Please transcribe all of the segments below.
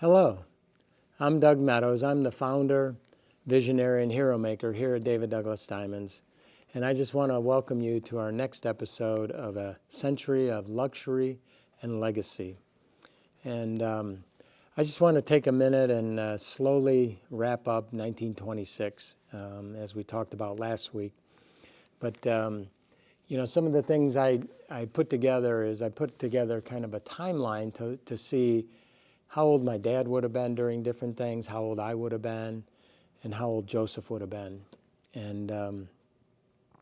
Hello, I'm Doug Meadows. I'm the founder, visionary, and hero maker here at David Douglas Diamonds. And I just want to welcome you to our next episode of A Century of Luxury and Legacy. And I just want to take a minute and slowly wrap up 1926, as we talked about last week. But some of the things I put together is I put together kind of a timeline to see how old my dad would have been during different things, how old I would have been, and how old Joseph would have been. And, in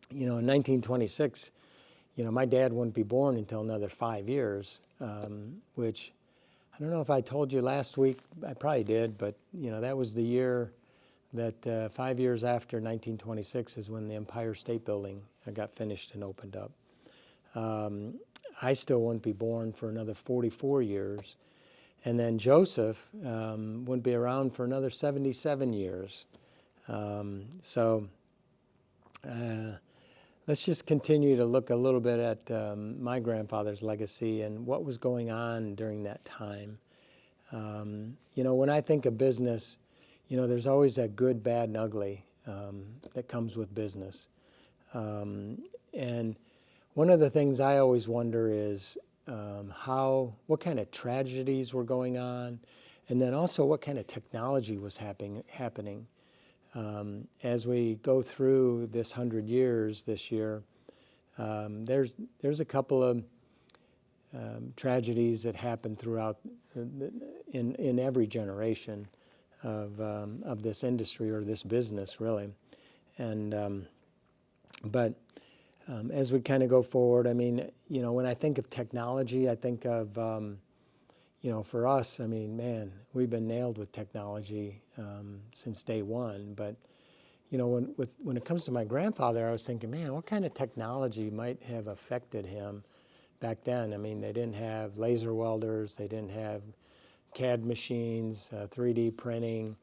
1926, my dad wouldn't be born until another 5 years, which I don't know if I told you last week. I probably did, but, that was the year that 5 years after 1926 is when the Empire State Building got finished and opened up. I still wouldn't be born for another 44 years. And then Joseph wouldn't be around for another 77 years. So let's just continue to look a little bit at my grandfather's legacy and what was going on during that time. When I think of business, there's always that good, bad, and ugly that comes with business. And one of the things I always wonder is what kind of tragedies were going on, and then also what kind of technology was happening. As we go through this 100 years this year, there's a couple of tragedies that happen throughout in every generation of this industry or this business, really. And but as we kind of go forward, when I think of technology, I think of, for us, man, we've been nailed with technology since day one. But, when it comes to my grandfather, I was thinking, man, what kind of technology might have affected him back then? They didn't have laser welders, they didn't have CAD machines, 3D printing.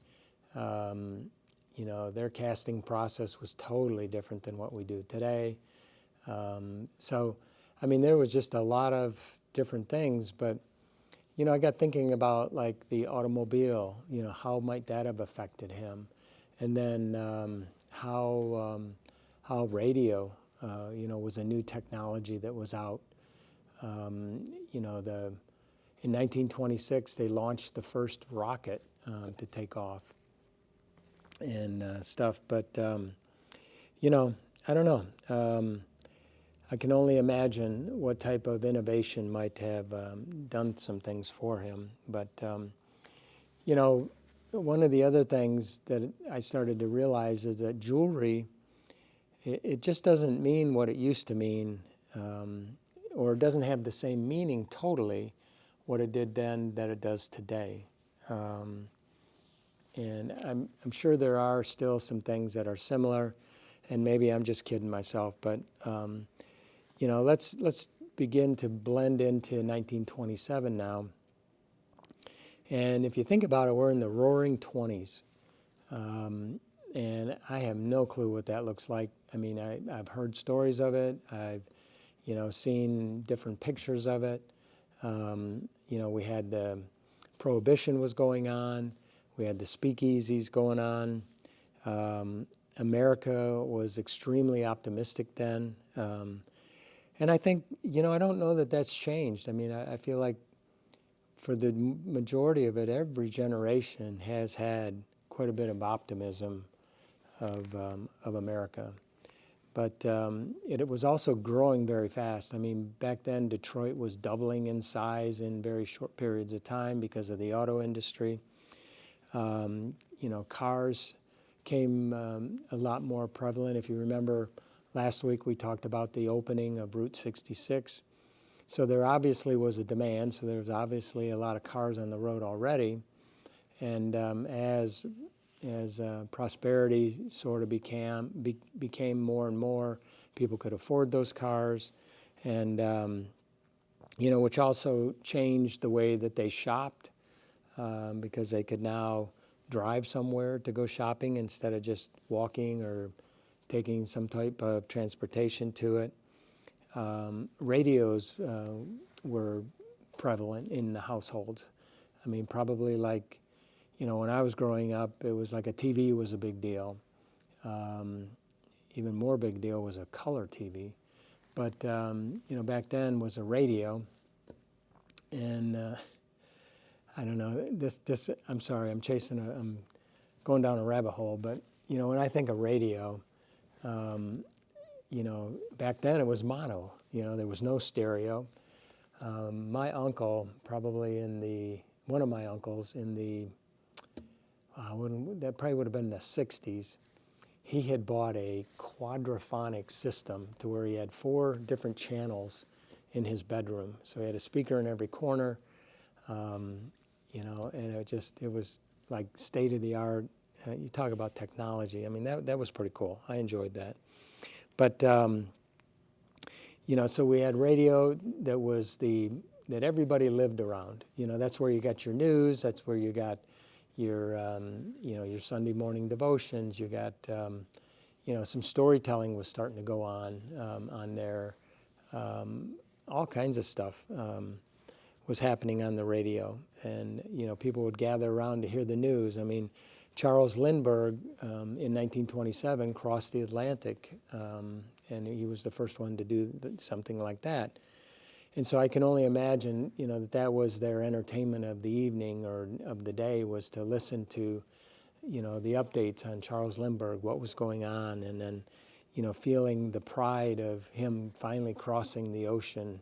Their casting process was totally different than what we do today. There was just a lot of different things, but, I got thinking about like the automobile, how might that have affected him? And then how radio, was a new technology that was out. In 1926, they launched the first rocket to take off and stuff, but, I don't know. I can only imagine what type of innovation might have done some things for him. But, one of the other things that I started to realize is that jewelry, it just doesn't mean what it used to mean, or it doesn't have the same meaning totally what it did then that it does today. And I'm sure there are still some things that are similar, and maybe I'm just kidding myself, but let's begin to blend into 1927 now. And if you think about it, we're in the Roaring Twenties, and I have no clue what that looks like. I've heard stories of it. I've seen different pictures of it. We had the Prohibition was going on. We had the speakeasies going on. America was extremely optimistic then. And I think, I don't know that that's changed. I feel like for the majority of it, every generation has had quite a bit of optimism of America. But it was also growing very fast. Back then, Detroit was doubling in size in very short periods of time because of the auto industry. Cars came a lot more prevalent. If you remember, last week we talked about the opening of Route 66. So there obviously was a demand, so there was obviously a lot of cars on the road already. And as prosperity sort of became more and more, people could afford those cars, and which also changed the way that they shopped, because they could now drive somewhere to go shopping instead of just walking or taking some type of transportation to it. Radios were prevalent in the households. I mean, probably like, when I was growing up, it was like a TV was a big deal. Even more big deal was a color TV. But, back then was a radio. And I don't know, I'm sorry, I'm going down a rabbit hole. But, when I think of radio, back then it was mono. There was no stereo. My uncle, one of my uncles in that probably would have been the 60s, he had bought a quadraphonic system to where he had 4 different channels in his bedroom. So he had a speaker in every corner, and it was like state of the art. You talk about technology. I mean, that was pretty cool. I enjoyed that. But, so we had radio that everybody lived around. That's where you got your news. That's where you got your Sunday morning devotions. You got, some storytelling was starting to go on there. All kinds of stuff was happening on the radio. And, people would gather around to hear the news. I mean, Charles Lindbergh in 1927 crossed the Atlantic, and he was the first one to do something like that. And so I can only imagine, that was their entertainment of the evening or of the day, was to listen to, the updates on Charles Lindbergh, what was going on, and then, feeling the pride of him finally crossing the ocean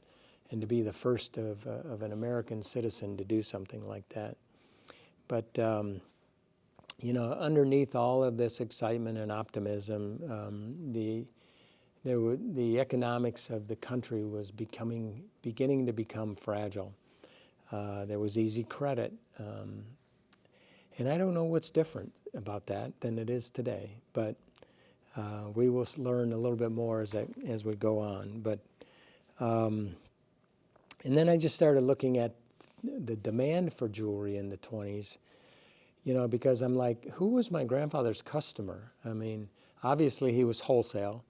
and to be the first of an American citizen to do something like that. But, underneath all of this excitement and optimism, the economics of the country was beginning to become fragile. There was easy credit, and I don't know what's different about that than it is today. But we will learn a little bit more as we go on. But and then I just started looking at the demand for jewelry in the 20s. Because I'm like, who was my grandfather's customer? I mean, obviously he was wholesale.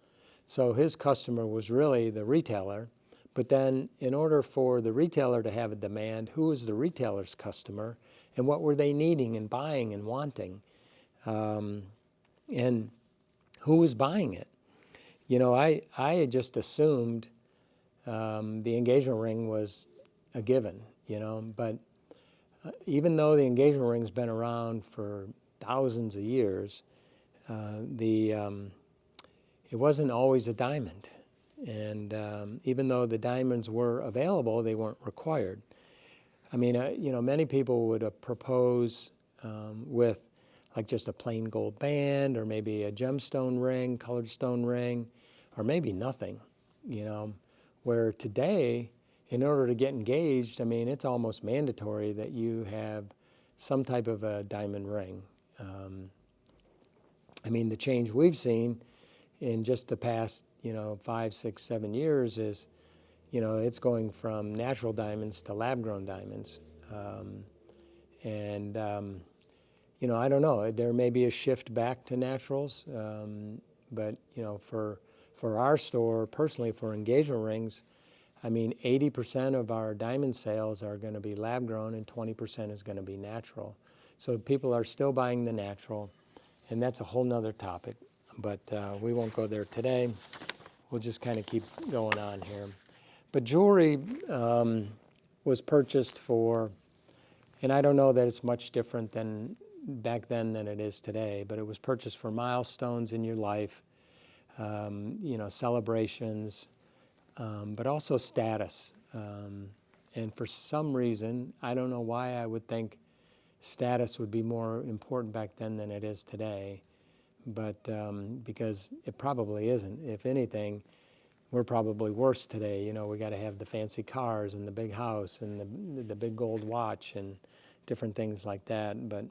So his customer was really the retailer. But then in order for the retailer to have a demand, who was the retailer's customer? And what were they needing and buying and wanting? And who was buying it? I had just assumed the engagement ring was a given, but even though the engagement ring's been around for thousands of years, it wasn't always a diamond. And even though the diamonds were available, they weren't required. I mean, many people would propose with like just a plain gold band, or maybe a gemstone ring, colored stone ring, or maybe nothing, where today, in order to get engaged, I mean, it's almost mandatory that you have some type of a diamond ring. I mean, the change we've seen in just the past, 5, 6, 7 years is, it's going from natural diamonds to lab-grown diamonds. I don't know, there may be a shift back to naturals, but, for our store, personally, for engagement rings, I mean, 80% of our diamond sales are going to be lab-grown and 20% is going to be natural. So people are still buying the natural, and that's a whole nother topic. But we won't go there today. We'll just kind of keep going on here. But jewelry was purchased for, and I don't know that it's much different than back then than it is today, but it was purchased for milestones in your life, celebrations, but also status. And for some reason, I don't know why I would think status would be more important back then than it is today. But because it probably isn't. If anything, we're probably worse today. We got to have the fancy cars and the big house and the big gold watch and different things like that. But,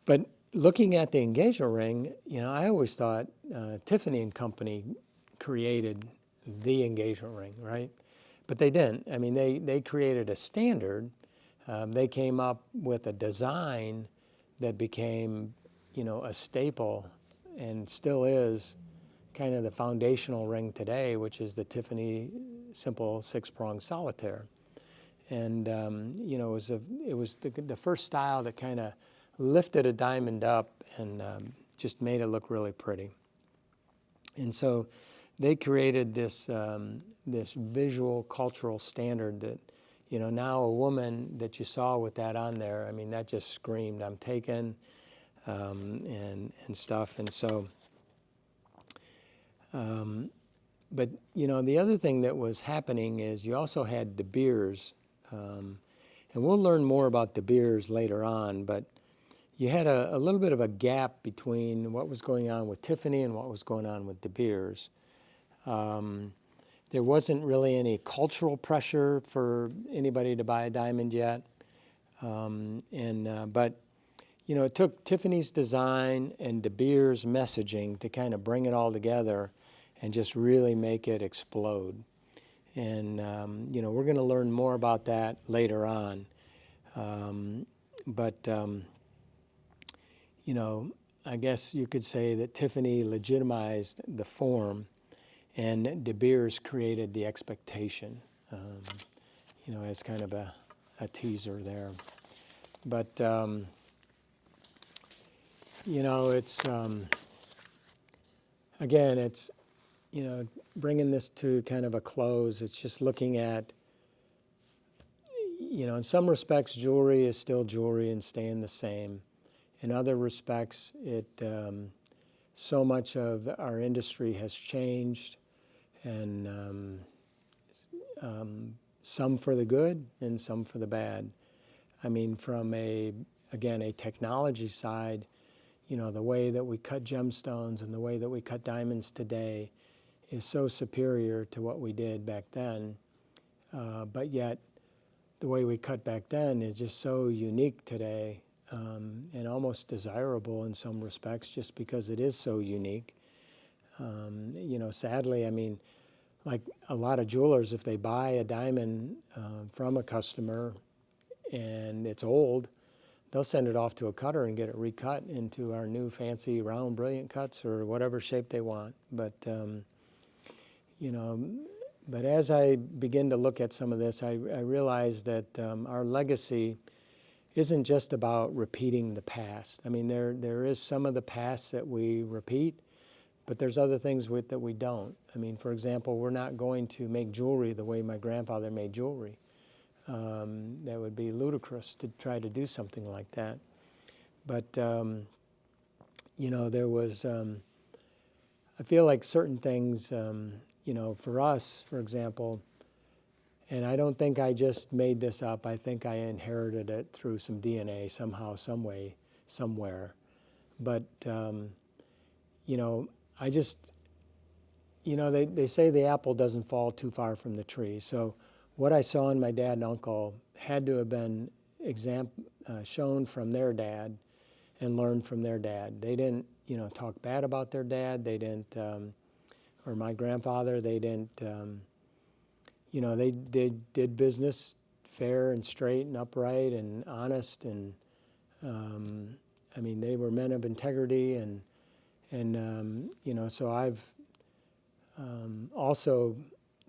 but looking at the engagement ring, I always thought Tiffany Company created the engagement ring, right? But they didn't. I mean, they created a standard. They came up with a design that became, a staple and still is kind of the foundational ring today, which is the Tiffany simple 6-prong solitaire. And it was the first style that kind of lifted a diamond up and just made it look really pretty. And so they created this this visual cultural standard that, now a woman that you saw with that on there, I mean, that just screamed, I'm taken, and stuff. And so, but the other thing that was happening is you also had De Beers, and we'll learn more about De Beers later on, but you had a little bit of a gap between what was going on with Tiffany and what was going on with De Beers. There wasn't really any cultural pressure for anybody to buy a diamond yet. But it took Tiffany's design and De Beers' messaging to kind of bring it all together and just really make it explode. And, we're going to learn more about that later on. I guess you could say that Tiffany legitimized the form and De Beers created the expectation, as kind of a teaser there. But, it's, again, it's, bringing this to kind of a close. It's just looking at, in some respects, jewelry is still jewelry and staying the same. In other respects, so much of our industry has changed, and some for the good and some for the bad. I mean, from a technology side, the way that we cut gemstones and the way that we cut diamonds today is so superior to what we did back then. But yet, the way we cut back then is just so unique today, and almost desirable in some respects just because it is so unique. Sadly, I mean, like a lot of jewelers, if they buy a diamond from a customer and it's old, they'll send it off to a cutter and get it recut into our new fancy round brilliant cuts or whatever shape they want. But, but as I begin to look at some of this, I realize that our legacy isn't just about repeating the past. I mean, there is some of the past that we repeat, but there's other things that we don't. I mean, for example, we're not going to make jewelry the way my grandfather made jewelry. That would be ludicrous to try to do something like that. But, there was, I feel like certain things, for us, for example, and I don't think I just made this up. I think I inherited it through some DNA somehow, some way, somewhere. But, I just, they say the apple doesn't fall too far from the tree. So what I saw in my dad and uncle had to have been shown from their dad and learned from their dad. They didn't, talk bad about their dad. They didn't, or my grandfather, they didn't, they did business fair and straight and upright and honest. And, I mean, they were men of integrity. And so I've also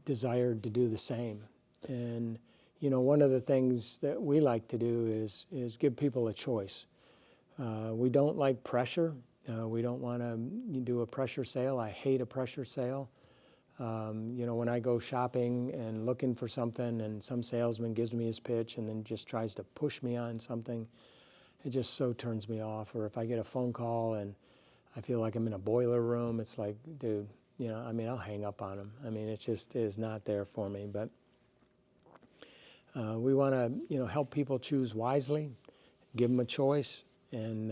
desired to do the same. And, one of the things that we like to do is give people a choice. We don't like pressure. We don't want to do a pressure sale. I hate a pressure sale. When I go shopping and looking for something and some salesman gives me his pitch and then just tries to push me on something, it just so turns me off. Or if I get a phone call and I feel like I'm in a boiler room, it's like, dude, I'll hang up on them. I mean, it just is not there for me. But we want to, help people choose wisely, give them a choice, and,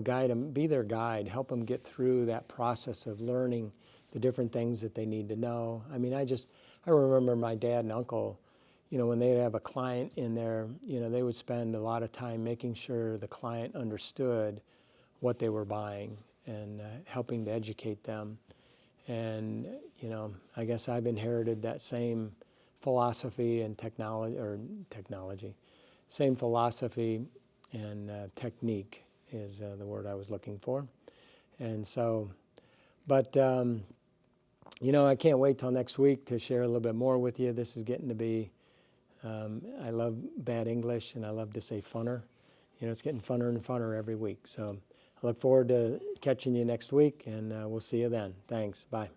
guide them, be their guide, help them get through that process of learning the different things that they need to know. I mean, I remember my dad and uncle, when they'd have a client in there, they would spend a lot of time making sure the client understood what they were buying and helping to educate them. And, I guess I've inherited that same philosophy and technology, same philosophy and technique is the word I was looking for. And so, but, You know, I can't wait till next week to share a little bit more with you. This is getting to be, I love bad English, and I love to say funner. You know, it's getting funner and funner every week. So I look forward to catching you next week, and we'll see you then. Thanks. Bye.